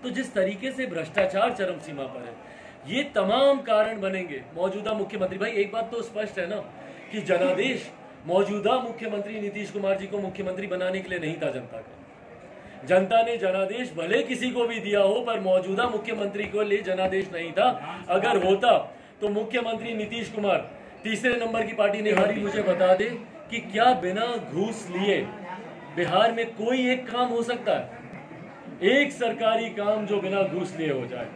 तो जिस तरीके से भ्रष्टाचार चरम सीमा पर है, ये तमाम कारण बनेंगे मौजूदा मुख्यमंत्री। भाई एक बात तो स्पष्ट है ना कि जनादेश मौजूदा मुख्यमंत्री नीतीश कुमार जी को मुख्यमंत्री बनाने के लिए नहीं था जनता का। जनता ने जनादेश भले किसी को भी दिया हो, पर मौजूदा मुख्यमंत्री को लिए जनादेश नहीं था। अगर होता तो मुख्यमंत्री नीतीश कुमार तीसरे नंबर की पार्टी ने हारी। मुझे बता दे कि क्या बिना घूस लिए बिहार में कोई एक काम हो सकता है? एक सरकारी काम जो बिना घूस लिए हो जाए,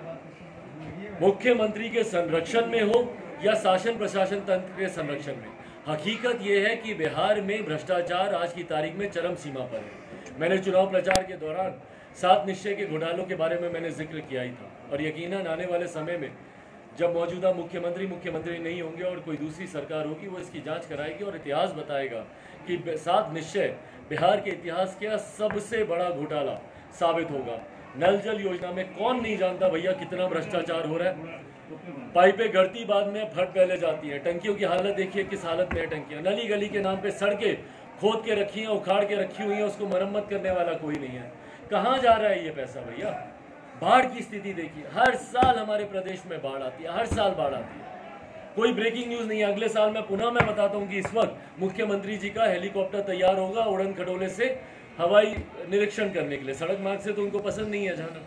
मुख्यमंत्री के संरक्षण में हो या शासन प्रशासन तंत्र के संरक्षण में। हकीकत यह है कि बिहार में भ्रष्टाचार आज की तारीख में चरम सीमा पर है। मैंने चुनाव प्रचार के दौरान 7 निश्चय के घोटालों के बारे में मैंने जिक्र किया ही था, और यकीनन आने वाले समय में जब मौजूदा मुख्यमंत्री नहीं होंगे और कोई दूसरी सरकार होगी, वो इसकी जांच कराएगी और इतिहास बताएगा कि 7 निश्चय बिहार के इतिहास का सबसे बड़ा घोटाला साबित होगा। नल जल योजना में कौन नहीं जानता भैया कितना भ्रष्टाचार हो रहा है। पाइपें गढ़ती बाद में फट पहले जाती है। टंकियों की हालत देखिए किस हालत में है टंकियां। नली गली के नाम पे सड़कें खोद के रखी हैं, उखाड़ के रखी हुई हैं, उसको मरम्मत करने वाला कोई नहीं है। कहाँ जा रहा है ये पैसा भैया? बाढ़ की स्थिति देखिए, हर साल हमारे प्रदेश में बाढ़ आती है, हर साल बाढ़ आती है। कोई ब्रेकिंग न्यूज नहीं है। अगले साल मैं बताता हूँ कि इस वक्त मुख्यमंत्री जी का हेलीकॉप्टर तैयार होगा उड़न खटोले से हवाई निरीक्षण करने के लिए। सड़क मार्ग से तो उनको पसंद नहीं है जाना,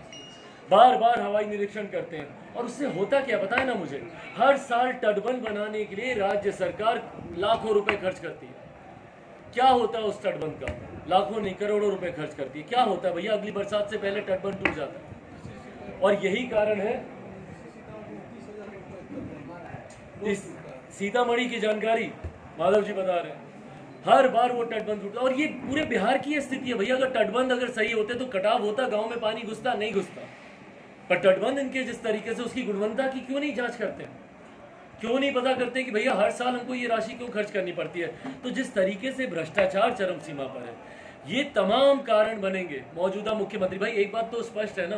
बार बार हवाई निरीक्षण करते हैं। और उससे होता क्या पता है ना मुझे? हर साल तटबंध बनाने के लिए राज्य सरकार लाखों रुपए खर्च करती है। क्या होता है उस तटबंध का? लाखों नहीं करोड़ों रुपए खर्च करती है। क्या होता है भैया? अगली बरसात से पहले तटबंध टूट जाता है। और यही कारण है, इस सीतामढ़ी की जानकारी माधव जी बता रहे हैं, हर बार वो तटबंध टूटता। और ये पूरे बिहार की स्थिति है भैया। अगर तटबंध अगर सही होते तो कटाव होता, गांव में पानी घुसता, नहीं घुसता। पर तटबंध इनके जिस तरीके से, उसकी गुणवत्ता की क्यों नहीं जांच करते? क्यों नहीं पता करते कि भैया हर साल हमको ये राशि क्यों खर्च करनी पड़ती है? तो जिस तरीके से भ्रष्टाचार चरम सीमा पर है, ये तमाम कारण बनेंगे मौजूदा मुख्यमंत्री। भाई एक बात तो स्पष्ट है ना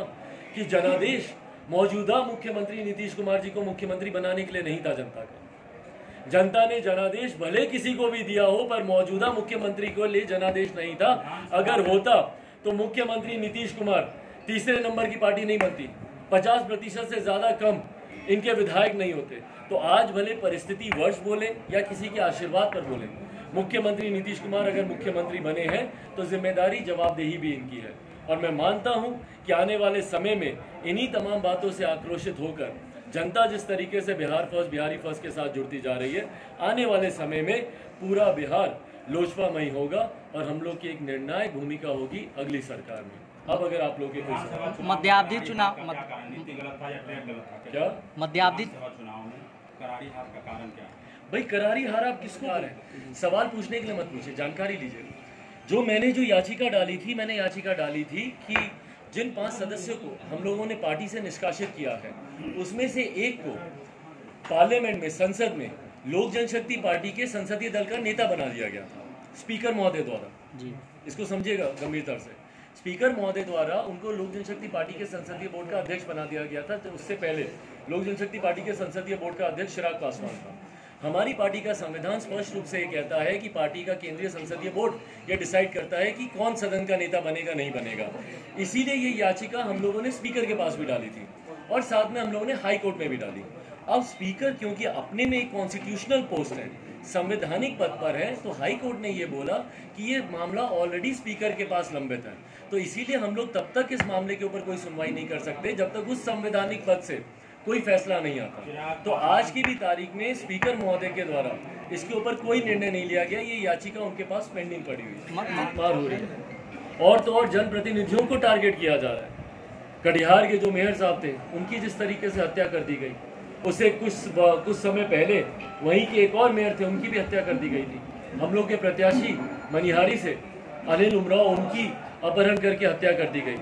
कि जनादेश मौजूदा मुख्यमंत्री नीतीश कुमार जी को मुख्यमंत्री बनाने के लिए नहीं था जनता का। जनता ने जनादेश भले किसी को भी दिया हो, पर मौजूदा मुख्यमंत्री को लिए जनादेश नहीं था। अगर होता तो मुख्यमंत्री नीतीश कुमार तीसरे नंबर की पार्टी नहीं बनती, 50% से ज्यादा कम इनके विधायक नहीं होते। तो आज भले परिस्थिति वर्ष बोले या किसी के आशीर्वाद पर बोले, मुख्यमंत्री नीतीश कुमार अगर मुख्यमंत्री बने हैं तो जिम्मेदारी जवाबदेही भी इनकी है। और मैं मानता हूं कि आने वाले समय में इन्हीं तमाम बातों से आक्रोशित होकर जनता जिस तरीके से बिहारी फर्स्ट के साथ जुड़ती जा रही है, आने वाले समय में पूरा बिहार लोजपामयी होगा और हम लोग की एक निर्णायक भूमिका होगी अगली सरकार में। अब अगर आप लोग के कोई मध्यावधि चुनाव क्या मध्यावधि चुनाव में करारी हार का कारण क्या है? भाई करारी हार आप किसको आ रहे हैं? सवाल पूछने के लिए मत पूछिए, जानकारी लीजिए। मैंने जो याचिका डाली थी, मैंने याचिका डाली थी कि जिन 5 सदस्यों को हम लोगों ने पार्टी से निष्कासित किया है, उसमें से एक को पार्लियामेंट में, संसद में लोक जनशक्ति पार्टी के संसदीय दल का नेता बना दिया गया था स्पीकर महोदय द्वारा जी। इसको समझिएगा गंभीरता से। स्पीकर महोदय द्वारा उनको लोक जनशक्ति पार्टी के संसदीय बोर्ड का अध्यक्ष बना दिया गया था। तो उससे पहले लोक जनशक्ति पार्टी के संसदीय बोर्ड का अध्यक्ष चिराग पासवान था। हमारी पार्टी का संविधान स्पष्ट रूप से ये कहता है कि पार्टी का केंद्रीय संसदीय बोर्ड ये डिसाइड करता है कि कौन सदन का नेता बनेगा नहीं बनेगा। इसीलिए ये याचिका हम लोगों ने स्पीकर के पास भी डाली थी और साथ में हम लोगों ने हाई कोर्ट में भी डाली। अब स्पीकर क्योंकि अपने में एक कॉन्स्टिट्यूशनल पोस्ट है, संवैधानिक पद पर है, तो हाई कोर्ट ने ये बोला कि ये मामला ऑलरेडी स्पीकर के पास लंबित है। तो इसीलिए हम लोग तब तक इस मामले के ऊपर कोई सुनवाई नहीं कर सकते जब तक उस संवैधानिक पद से कोई फैसला नहीं आता। तो आज की भी तारीख में स्पीकर महोदय के द्वारा इसके ऊपर कोई निर्णय नहीं लिया गया। ये याचिका उनके पास पेंडिंग पड़ी हुई मार हो रही है। और तो और जनप्रतिनिधियों को टारगेट किया जा रहा है। कटिहार के जो मेयर साहब थे, उनकी जिस तरीके से हत्या कर दी गई, उससे कुछ समय पहले वहीं के एक और मेयर थे, उनकी भी हत्या कर दी गई थी। हम लोग के प्रत्याशी मनिहारी से अनिल उमराव, उनकी अपहरण करके हत्या कर दी गई।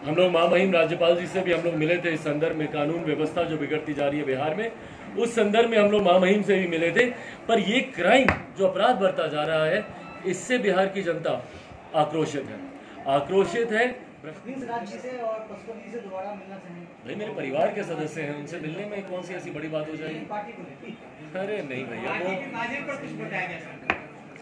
हम लोग महामहिम राज्यपाल जी से भी हम लोग मिले थे इस संदर्भ में, कानून व्यवस्था जो बिगड़ती जा रही है बिहार में, उस संदर्भ में हम लोग महामहिम से भी मिले थे। पर ये क्राइम जो अपराध बढ़ता जा रहा है, इससे बिहार की जनता आक्रोशित है। राज्य से और पशुपति से दोबारा मिलना चाहिए। भाई मेरे परिवार के सदस्य हैं, उनसे मिलने में कौन सी ऐसी बड़ी बात हो जाएगी? अरे नहीं भैया,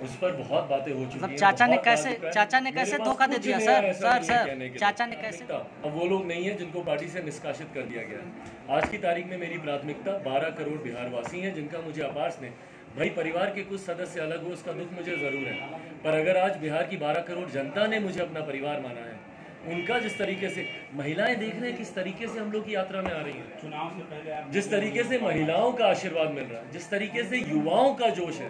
उस पर बहुत बातें हो चुकी मतलब हैं, चाचा ने बहुत कैसे आ चुका है। चाचा ने मेरे कैसे पास धोखा दे कुछ दिया नहीं सर है ऐसा सर नहीं सर कहने के लिए। चाचा ने कैसे अब वो लोग नहीं है जिनको पार्टी से निष्कासित कर दिया गया है। आज की तारीख में मेरी प्राथमिकता 12 करोड़ बिहारवासी हैं जिनका मुझे आपार स्नेह, भाई परिवार के कुछ सदस्य अलग हो उसका दुख मुझे ज़रूर है, पर अगर आज बिहार की 12 करोड़ जनता ने मुझे अपना परिवार माना है, उनका जिस तरीके से महिलाएं देख रहे हैं किस तरीके से हम लोग की यात्रा में आ रही हैं, चुनाव से पहले आप जिस तरीके से महिलाओं का आशीर्वाद मिल रहा है, जिस तरीके से युवाओं का जोश है,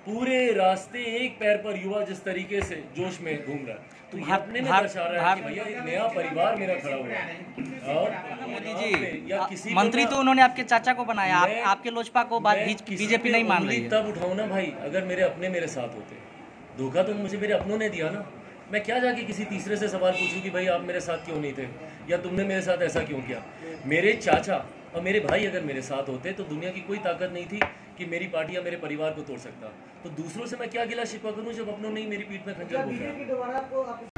पूरे रास्ते एक पैर पर युवा जिस तरीके से जोश में घूम रहा है, तो ये अपने में दर्शा रहा है कि भैया एक नया परिवार मेरा खड़ा हुआ है। और मोदी जी या किसी को मंत्री ना- तो उन्होंने आपके चाचा को बनाया, मैं- आपके लोजपा को बात मैं किसी बीजेपी पे नहीं मान उंगली रही है। तब उठाऊं ना भाई अगर मेरे अपने मेरे साथ होते। धोखा तो मुझे मेरे अपनों ने दिया ना, मैं क्या जाके किसी तीसरे से सवाल पूछूं कि भाई आप मेरे साथ क्यों नहीं थे या तुमने मेरे साथ ऐसा क्यों किया। मेरे चाचा और मेरे भाई अगर मेरे साथ होते तो दुनिया की कोई ताकत नहीं थी कि मेरी पार्टी या मेरे परिवार को तोड़ सकता। तो दूसरों से मैं क्या गिला शिकवा करूं जब अपनों ने ही मेरी पीठ में खंजर क्या भोंका। बीजेपी दोबारा आपको